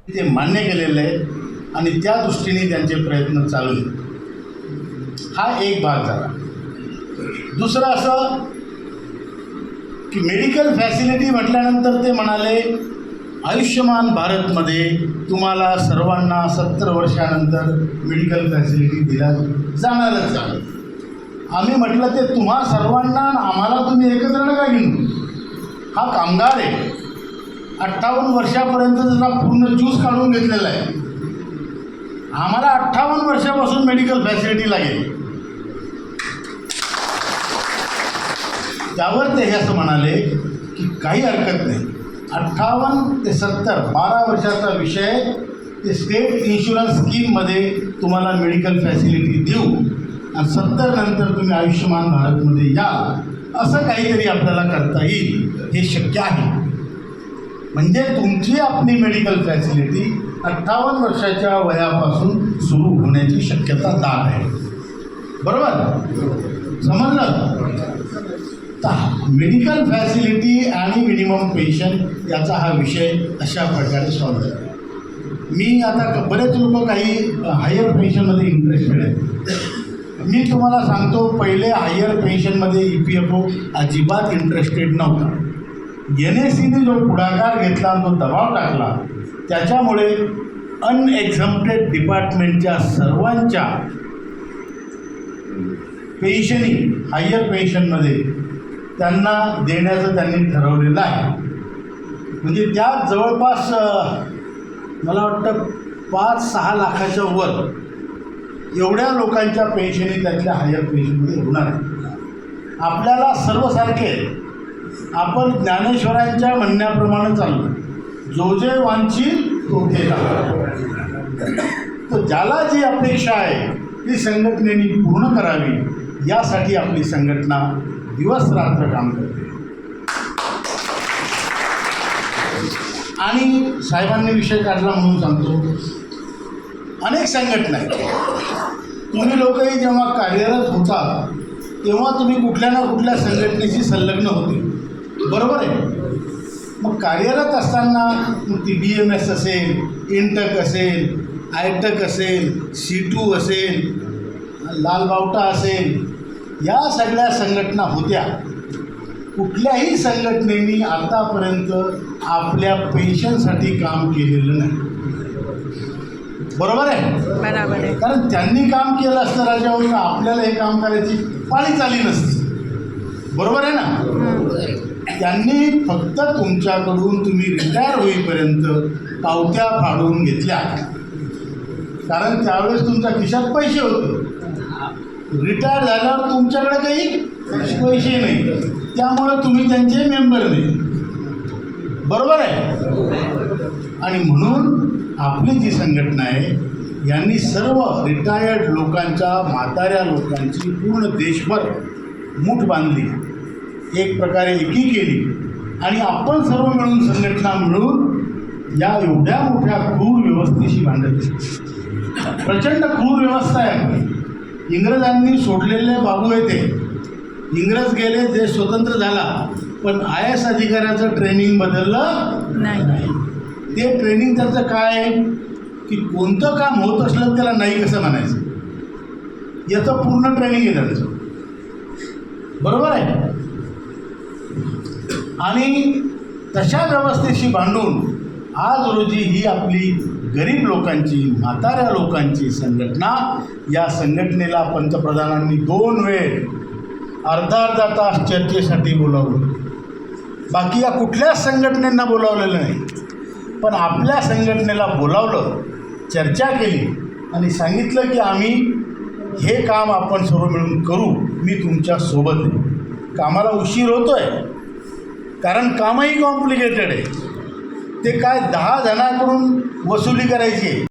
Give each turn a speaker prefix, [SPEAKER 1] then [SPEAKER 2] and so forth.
[SPEAKER 1] ते मान्य केलेलं आहे आणि त्या दृष्टीने त्यांचे प्रयत्न चालू आहेत. हा एक भाग झाला. दुसरं असं की मेडिकल फॅसिलिटी म्हटल्यानंतर ते म्हणाले आयुष्यमान भारतमध्ये तुम्हाला सर्वांना 70 वर्षानंतर मेडिकल फॅसिलिटी दिल्या जाणारच जाणार. आम्ही म्हटलं ते तुम्हा सर्वांना आम्हाला तुम्ही एकत्र नका घेऊन. हा कामगार आहे, 58 वर्षापर्यंत त्याचा पूर्ण ज्यूस काढून घेतलेला आहे. आम्हाला 58 वर्षापासून मेडिकल फॅसिलिटी लागेल. त्यावर ते हे असं म्हणाले की काही हरकत नाही, 58 ते 70 12 वर्षाचा विषय, ते स्टेट इन्शुरन्स स्कीममध्ये तुम्हाला मेडिकल फॅसिलिटी देऊ आणि 70 नंतर तुम्ही आयुष्यमान भारतमध्ये या, असं काहीतरी आपल्याला करता येईल. हे शक्य आहे. म्हणजे तुमची आपली मेडिकल फॅसिलिटी 58 वर्षाच्या वयापासून सुरू होण्याची शक्यता दाट आहे. बरोबर समजलं? तर मेडिकल फॅसिलिटी आणि मिनिमम पेन्शन याचा हा विषय अशा प्रकारे सॉल्व झाला. मी आता बरेच लोक काही हायर पेन्शनमध्ये इंटरेस्टेड आहेत. मी तुम्हाला सांगतो, पहिले हायर पेन्शनमध्ये EPFO अजिबात इंटरेस्टेड नव्हता. NSCने जो पुढाकार घेतला आणि जो दबाव टाकला, त्याच्यामुळे अनएक्झम्प्टेड डिपार्टमेंटच्या सर्वांच्या पेन्शनी हायर पेन्शनमध्ये त्यांना देण्याचं त्यांनी ठरवलेलं आहे. म्हणजे त्या जवळपास मला वाटतं 5-6 लाखाच्या वर एवढ्या लोकांच्या पेन्शनी त्यातल्या हायर पेन्शनमध्ये होणार आहे. आपल्याला सर्वसारखे आपण ज्ञानेश्वरांच्या म्हणण्याप्रमाणे चाललो, जो जे वांछील तो ते लाभ. तर ज्याला जी अपेक्षा आहे ती संघटनेने पूर्ण करावी, यासाठी आपली संघटना दिवस रात्र काम करते. आणि साहेबांनी विषय काढला म्हणून सांगतो, अनेक संघटना आहेत. तुम्ही लोकही जेव्हा कार्यरत होता तेव्हा तुम्ही कुठल्या ना कुठल्या संघटनेशी संलग्न होते. बरोबर आहे? मग कार्यरत असताना ती BMS असेल, इंटक असेल, आयटक असेल, C2 असेल, लालबावटा असेल, या सगळ्या संघटना होत्या. कुठल्याही संघटनेने आतापर्यंत आपल्या पेन्शनसाठी काम केलेलं नाही. बरोबर आहे?
[SPEAKER 2] बरोबर आहे.
[SPEAKER 1] कारण त्यांनी काम केलं असतं राजावर, आपल्याला हे काम करायची पाळीच आली नसती. बरोबर आहे ना? त्यांनी फक्त तुमच्याकडून तुम्ही रिटायर होईपर्यंत पावत्या फाडून घेतल्या, कारण त्यावेळेस तुमच्या खिशात पैसे होते. रिटायर झाल्यावर तुमच्याकडे काही पैसे नाही, त्यामुळे तुम्ही त्यांचे मेंबर नाही. बरोबर आहे? आणि म्हणून आपली जी संघटना आहे, यांनी सर्व रिटायर्ड लोकांच्या, म्हाताऱ्या लोकांची पूर्ण देशभर मूठ बांधली, एक प्रकारे एकी केली आणि आपण सर्व मिळून संघटना मिळून या एवढ्या मोठ्या क्रूर व्यवस्थेशी भांडत. प्रचंड क्रूर व्यवस्था आहे आपली. इंग्रजांनी सोडलेले बाबू आहे ते. इंग्रज गेले, देश स्वतंत्र झाला, पण IAS अधिकाऱ्याचं ट्रेनिंग बदललं नाही. ते ट्रेनिंग त्याचं काय आहे की कोणतं काम होत असलं त्याला नाही कसं म्हणायचं, याचं पूर्ण ट्रेनिंग आहे त्याचं. बरोबर आहे? आणि तशा व्यवस्थेशी भांडून आज रोजी ही आपली गरीब लोकांची, म्हाताऱ्या लोकांची संघटना, या संघटनेला पंतप्रधानांनी 2 वेळ अर्धा तास चर्चेसाठी बोलावलं. बाकी या कुठल्याच संघटनेंना बोलावलेलं नाही, पण आपल्या संघटनेला बोलावलं, चर्चा केली आणि सांगितलं की आम्ही हे काम आपण सर्व मिळून करू, मी तुमच्या सोबत आहे. कामाला उशीर होतो आहे, कारण कामही कॉम्प्लिकेटेड आहे. ते काय 10 जणांकडून वसुली करायची आहे.